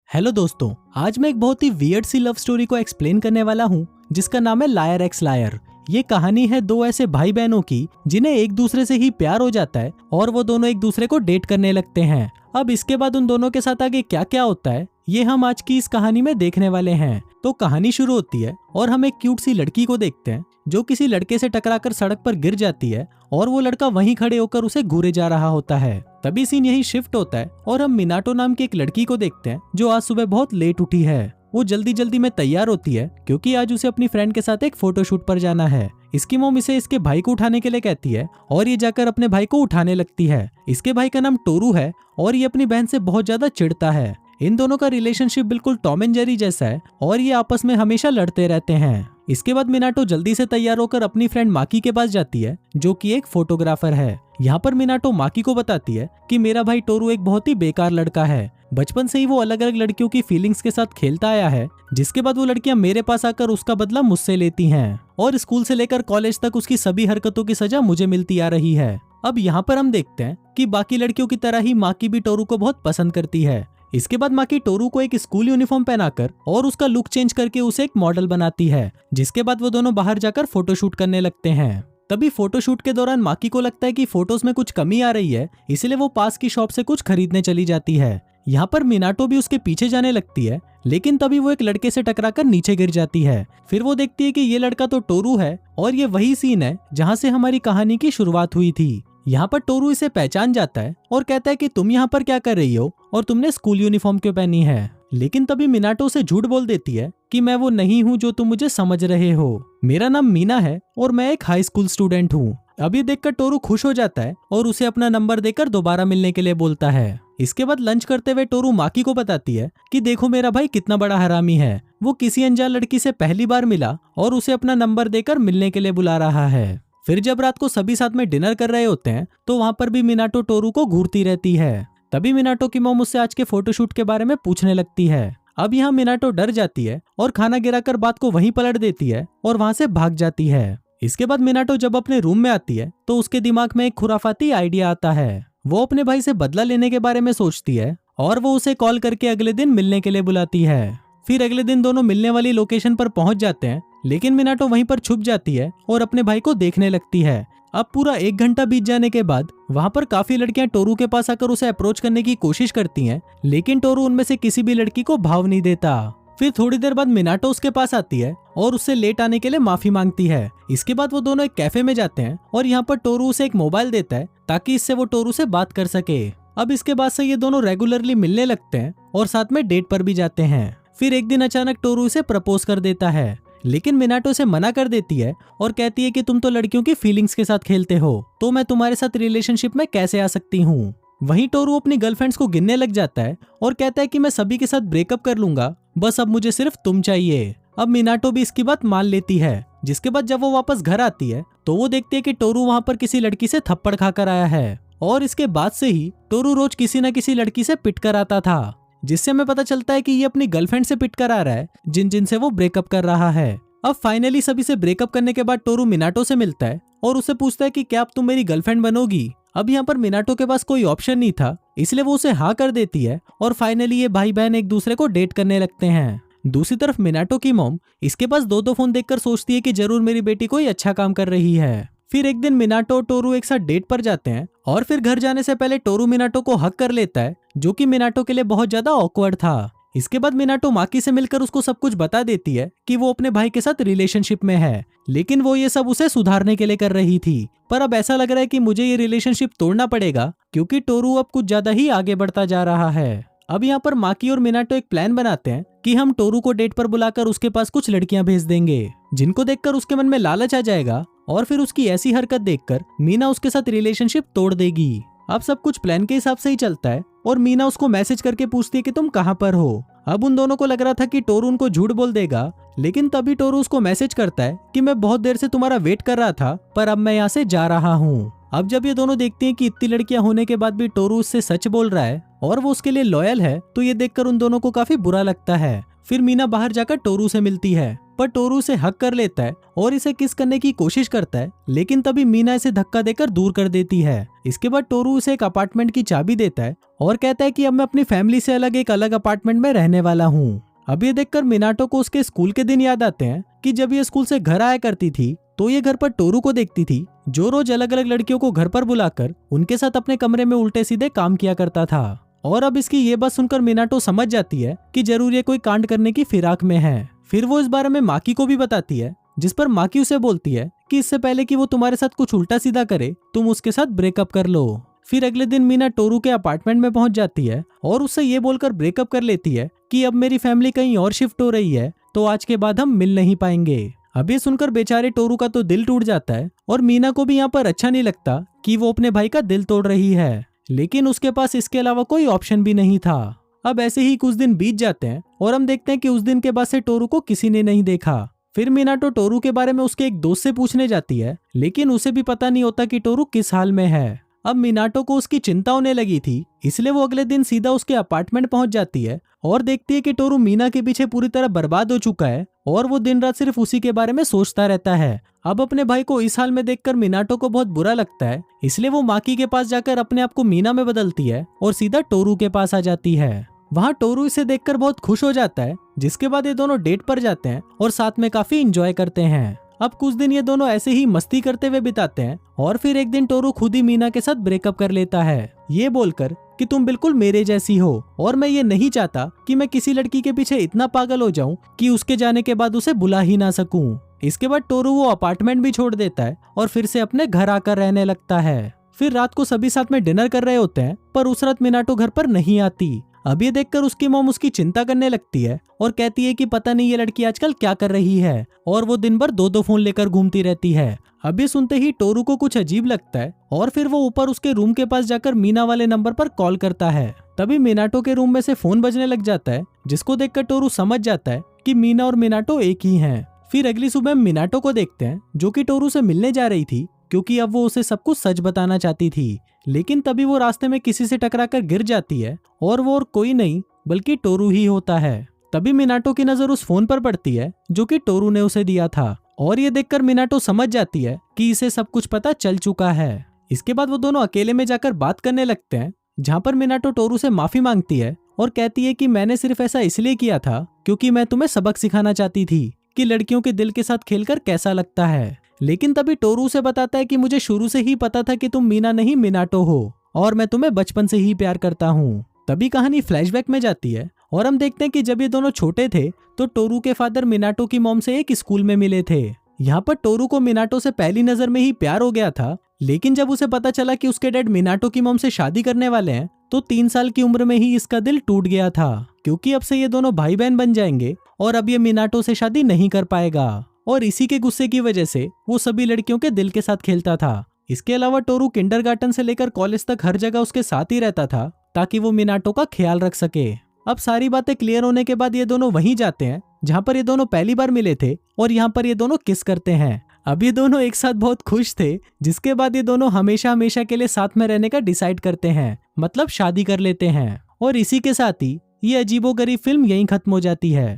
Hello दोस्तों, आज मैं एक बहुत ही वियर्ड सी लव स्टोरी को एक्सप्लेन करने वाला हूँ जिसका नाम है लायर एक्स लायर। ये कहानी है दो ऐसे भाई बहनों की जिन्हें एक दूसरे से ही प्यार हो जाता है और वो दोनों एक दूसरे को डेट करने लगते हैं। अब इसके बाद उन दोनों के साथ आगे क्या क्या होता है ये हम आज की इस कहानी में देखने वाले हैं। तो कहानी शुरू होती है और हम एक क्यूट सी लड़की को देखते हैं जो किसी लड़के से टकराकर सड़क पर गिर जाती है और वो लड़का वहीं खड़े होकर उसे घूरे जा रहा होता है। तभी सीन यही शिफ्ट होता है और हम मिनाटो नाम की एक लड़की को देखते हैं जो आज सुबह बहुत लेट उठी है। वो जल्दी जल्दी में तैयार होती है क्योंकि आज उसे अपनी फ्रेंड के साथ एक फोटोशूट पर जाना है। इसकी मॉम इसे इसके भाई को उठाने के लिए कहती है और ये जाकर अपने भाई को उठाने लगती है। इसके भाई का नाम टोरू है और ये अपनी बहन से बहुत ज्यादा चिढ़ता है। इन दोनों का रिलेशनशिप बिल्कुल टॉम एंड जेरी जैसा है और ये आपस में हमेशा लड़ते रहते हैं। इसके बाद मिनाटो जल्दी से तैयार होकर अपनी फ्रेंड माकी के पास जाती है जो कि एक फोटोग्राफर है। यहाँ पर मिनाटो माकी को बताती है कि मेरा भाई टोरू एक बहुत ही बेकार लड़का है। बचपन से ही वो अलग अलग लड़कियों की फीलिंग्स के साथ खेलता आया है, जिसके बाद वो लड़कियां मेरे पास आकर उसका बदला मुझसे लेती हैं और स्कूल से लेकर कॉलेज तक उसकी सभी हरकतों की सजा मुझे मिलती आ रही है। अब यहाँ पर हम देखते हैं कि बाकी लड़कियों की तरह ही माकी भी टोरू को बहुत पसंद करती है। इसके बाद माकी टोरू को एक स्कूल यूनिफॉर्म पहनाकर और उसका लुक चेंज करके उसे एक मॉडल बनाती है, जिसके बाद वो दोनों बाहर जाकर फोटोशूट करने लगते हैं। तभी फोटोशूट के दौरान माकी को लगता है कि फोटोज में कुछ कमी आ रही है, इसलिए वो पास की शॉप से कुछ खरीदने चली जाती है। यहाँ पर मिनाटो भी उसके पीछे जाने लगती है, लेकिन तभी वो एक लड़के से टकराकर नीचे गिर जाती है। फिर वो देखती है कि ये लड़का तो टोरू है और ये वही सीन है जहाँ से हमारी कहानी की शुरुआत हुई थी। यहाँ पर टोरू इसे पहचान जाता है और कहता है कि तुम यहाँ पर क्या कर रही हो और तुमने स्कूल यूनिफॉर्म क्यों पहनी है। लेकिन तभी मिनाटो उसे झूठ बोल देती है कि मैं वो नहीं हूँ जो तुम मुझे समझ रहे हो। मेरा नाम मीना है और मैं एक हाई स्कूल स्टूडेंट हूँ। अब ये देखकर टोरू खुश हो जाता है और उसे अपना नंबर देकर दोबारा मिलने के लिए बोलता है। इसके बाद लंच करते हुए टोरू माकी को बताती है कि देखो मेरा भाई कितना बड़ा हरामी है, वो किसी अनजान लड़की से पहली बार मिला और उसे अपना नंबर देकर मिलने के लिए बुला रहा है। फिर जब रात को सभी साथ में डिनर कर रहे होते हैं तो वहाँ पर भी मिनाटो टोरू को घूरती रहती है। तभी मिनाटो की मॉम उससे आज के फोटोशूट के बारे में पूछने लगती है। अब यहाँ मिनाटो डर जाती है और खाना गिराकर बात को वहीं पलट देती है और वहाँ से भाग जाती है। इसके बाद मिनाटो जब अपने रूम में आती है तो उसके दिमाग में एक खुराफाती आइडिया आता है। वो अपने भाई से बदला लेने के बारे में सोचती है और वो उसे कॉल करके अगले दिन मिलने के लिए बुलाती है। फिर अगले दिन दोनों मिलने वाली लोकेशन पर पहुंच जाते हैं, लेकिन मिनाटो वहीं पर छुप जाती है और अपने भाई को देखने लगती है। अब पूरा 1 घंटा बीत जाने के बाद वहां पर काफी लड़कियां टोरू के पास आकर उसे अप्रोच करने की कोशिश करती हैं, लेकिन टोरू उनमें से किसी भी लड़की को भाव नहीं देता। फिर थोड़ी देर बाद मिनाटो उसके पास आती है और उससे लेट आने के लिए माफी मांगती है। इसके बाद वो दोनों एक कैफे में जाते हैं और यहाँ पर टोरू उसे एक मोबाइल देता है ताकि इससे वो टोरू से बात कर सके। अब इसके बाद से ये दोनों रेगुलरली मिलने लगते हैं और साथ में डेट पर भी जाते हैं। फिर एक दिन अचानक टोरू उसे प्रपोज कर देता है, लेकिन मिनाटो से मना कर देती है और कहती है कि तुम तो लड़कियों की फीलिंग्स के साथ खेलते हो, तो मैं तुम्हारे साथ रिलेशनशिप में कैसे आ सकती हूँ। वहीं टोरू अपनी गर्लफ्रेंड्स को गिनने लग जाता है और कहता है कि मैं सभी के साथ ब्रेकअप कर लूंगा, बस अब मुझे सिर्फ तुम चाहिए। अब मिनाटो भी इसकी बात मान लेती है। जिसके बाद जब वो वापस घर आती है तो वो देखती है कि टोरू वहाँ पर किसी लड़की से थप्पड़ खाकर आया है और इसके बाद से ही टोरू रोज किसी न किसी लड़की से पिट कर आता था, जिससे हमें पता चलता है कि ये अपनी गर्लफ्रेंड से पिट कर आ रहा है जिनसे वो ब्रेकअप कर रहा है। अब फाइनली सभी से ब्रेकअप करने के बाद टोरू मिनाटो से मिलता है और उसे पूछता है कि क्या अब तुम मेरी गर्लफ्रेंड बनोगी। अब यहाँ पर मिनाटो के पास कोई ऑप्शन नहीं था, इसलिए वो उसे हाँ कर देती है और फाइनली ये भाई बहन एक दूसरे को डेट करने लगते हैं। दूसरी तरफ मिनाटो की मॉम इसके पास दो फोन देखकर सोचती है कि जरूर मेरी बेटी कोई अच्छा काम कर रही है। फिर एक दिन मिनाटो और टोरू एक साथ डेट पर जाते हैं और फिर घर जाने से पहले टोरू मिनाटो को हक कर लेता है, जो कि मिनाटो के लिए बहुत ज्यादा ऑकवर्ड था। इसके बाद मिनाटो माकी से मिलकर उसको सब कुछ बता देती है कि वो अपने भाई के साथ रिलेशनशिप में है, लेकिन वो ये सब उसे सुधारने के लिए कर रही थी। पर अब ऐसा लग रहा है कि मुझे ये रिलेशनशिप तोड़ना पड़ेगा क्योंकि टोरू अब कुछ ज्यादा ही आगे बढ़ता जा रहा है। अब यहाँ पर माकी और मिनाटो एक प्लान बनाते हैं कि हम टोरू को डेट पर बुलाकर उसके पास कुछ लड़कियां भेज देंगे, जिनको देखकर उसके मन में लालच आ जाएगा और फिर उसकी ऐसी हरकत देखकर मीना उसके साथ रिलेशनशिप तोड़ देगी। अब सब कुछ प्लान के हिसाब से ही चलता है और मीना उसको मैसेज करके पूछती है कि तुम कहाँ पर हो। अब उन दोनों को लग रहा था कि टोरू उनको झूठ बोल देगा, लेकिन तभी टोरू उसको मैसेज करता है कि मैं बहुत देर से तुम्हारा वेट कर रहा था, पर अब मैं यहाँ से जा रहा हूँ। अब जब ये दोनों देखते हैं कि इतनी लड़कियां होने के बाद भी टोरू उससे सच बोल रहा है और वो उसके लिए लॉयल है, तो ये देखकर उन दोनों को काफी बुरा लगता है। फिर मीना बाहर जाकर टोरू से मिलती है, पर टोरू उसे हक कर लेता है और इसे किस करने की कोशिश करता है, लेकिन तभी मीना इसे धक्का देकर दूर कर देती है। इसके बाद टोरू उसे एक अपार्टमेंट की चाबी देता है और कहता है कि अब मैं अपनी फैमिली से अलग एक अलग अपार्टमेंट में रहने वाला हूँ। अब ये देखकर मिनाटो को उसके स्कूल के दिन याद आते हैं कि जब ये स्कूल से घर आया करती थी तो ये घर पर टोरू को देखती थी, जो रोज अलग अलग लड़कियों को घर पर बुलाकर उनके साथ अपने कमरे में उल्टे सीधे काम किया करता था। और अब इसकी ये बात सुनकर मिनाटो समझ जाती है कि जरूर ये कोई कांड करने की फिराक में है। फिर वो इस बारे में माकी को भी बताती है, जिस पर माकी उसे बोलती है कि इससे पहले कि वो तुम्हारे साथ कुछ उल्टा सीधा करे तुम उसके साथ ब्रेकअप कर लो। फिर अगले दिन मीना टोरू के अपार्टमेंट में पहुंच जाती है और उससे ये बोलकर ब्रेकअप कर लेती है कि अब मेरी फैमिली कहीं और शिफ्ट हो रही है तो आज के बाद हम मिल नहीं पाएंगे। अब ये सुनकर बेचारे टोरू का तो दिल टूट जाता है और मीना को भी यहाँ पर अच्छा नहीं लगता कि वो अपने भाई का दिल तोड़ रही है, लेकिन उसके पास इसके अलावा कोई ऑप्शन भी नहीं था। अब ऐसे ही कुछ दिन बीत जाते हैं और हम देखते हैं कि उस दिन के बाद से टोरू को किसी ने नहीं देखा। फिर मिनाटो टोरू के बारे में उसके एक दोस्त से पूछने जाती है, लेकिन उसे भी पता नहीं होता कि टोरू किस हाल में है। अब मिनाटो को उसकी चिंता होने लगी थी, इसलिए वो अगले दिन सीधा उसके अपार्टमेंट पहुंच जाती है और देखती है कि टोरू मीना के पीछे पूरी तरह बर्बाद हो चुका है और वो दिन रात सिर्फ उसी के बारे में सोचता रहता है। अब अपने भाई को इस हाल में देखकर मिनाटो को बहुत बुरा लगता है, इसलिए वो माकी के पास जाकर अपने आप को मीना में बदलती है और सीधा टोरू के पास आ जाती है। वहाँ टोरू इसे देखकर बहुत खुश हो जाता है, जिसके बाद ये दोनों डेट पर जाते हैं और साथ में काफी एंजॉय करते हैं। अब कुछ दिन ये दोनों ऐसे ही मस्ती करते हुए बिताते हैं और फिर एक दिन टोरू खुद ही मीना के साथ ब्रेकअप कर लेता है, ये बोलकर कि तुम बिल्कुल मेरे जैसी हो और मैं ये नहीं चाहता कि मैं किसी लड़की के पीछे इतना पागल हो जाऊं कि उसके जाने के बाद उसे बुला ही ना सकूं। इसके बाद टोरू वो अपार्टमेंट भी छोड़ देता है और फिर से अपने घर आकर रहने लगता है। फिर रात को सभी साथ में डिनर कर रहे होते हैं, पर उस रात मिनाटो घर पर नहीं आती। अब ये देखकर उसकी मॉम उसकी चिंता करने लगती है और कहती है कि पता नहीं ये लड़की आजकल क्या कर रही है और वो दिन भर दो फोन लेकर घूमती रहती है। अब ये सुनते ही टोरू को कुछ अजीब लगता है और फिर वो ऊपर उसके रूम के पास जाकर मीना वाले नंबर पर कॉल करता है। तभी मिनाटो के रूम में से फोन बजने लग जाता है, जिसको देखकर टोरू समझ जाता है कि मीना और मिनाटो एक ही हैं। फिर अगली सुबह मिनाटो को देखते हैं, जो कि टोरू से मिलने जा रही थी क्योंकि अब वो उसे सब कुछ सच बताना चाहती थी, लेकिन तभी वो रास्ते में किसी से टकराकर गिर जाती है और वो और कोई नहीं बल्कि टोरू ही होता है। तभी मिनाटो की नजर उस फोन पर पड़ती है जो कि टोरू ने उसे दिया था और ये देखकर मिनाटो समझ जाती है कि इसे सब कुछ पता चल चुका है। इसके बाद वो दोनों अकेले में जाकर बात करने लगते हैं, जहाँ पर मिनाटो टोरू से माफी मांगती है और कहती है कि मैंने सिर्फ ऐसा इसलिए किया था क्योंकि मैं तुम्हें सबक सिखाना चाहती थी कि लड़कियों के दिल के साथ खेलकर कैसा लगता है। लेकिन तभी टोरू से बताता है कि मुझे शुरू से ही पता था कि तुम मीना नहीं मिनाटो हो और मैं तुम्हें बचपन से ही प्यार करता हूँ। तभी कहानी फ्लैशबैक में जाती है और हम देखते हैं कि जब ये दोनों छोटे थे तो टोरू के फादर मिनाटो की मॉम से एक स्कूल में मिले थे। यहाँ पर टोरू को मिनाटो से पहली नजर में ही प्यार हो गया था, लेकिन जब उसे पता चला कि उसके डैड मिनाटो की मॉम से शादी करने वाले हैं तो 3 साल की उम्र में ही इसका दिल टूट गया था, क्योंकि अब से ये दोनों भाई बहन बन जाएंगे और अब ये मिनाटो से शादी नहीं कर पाएगा। और इसी के गुस्से की वजह से वो सभी लड़कियों के दिल के साथ खेलता था। इसके अलावा टोरू किंडरगार्टन से लेकर कॉलेज तक हर जगह उसके साथ ही रहता था ताकि वो मिनाटो का ख्याल रख सके। अब सारी बातें क्लियर होने के बाद ये दोनों वहीं जाते हैं जहाँ पर ये दोनों पहली बार मिले थे और यहाँ पर ये दोनों किस करते हैं। अब ये दोनों एक साथ बहुत खुश थे, जिसके बाद ये दोनों हमेशा हमेशा के लिए साथ में रहने का डिसाइड करते हैं, मतलब शादी कर लेते हैं। और इसी के साथ ही ये अजीबोगरीब फिल्म यहीं खत्म हो जाती है।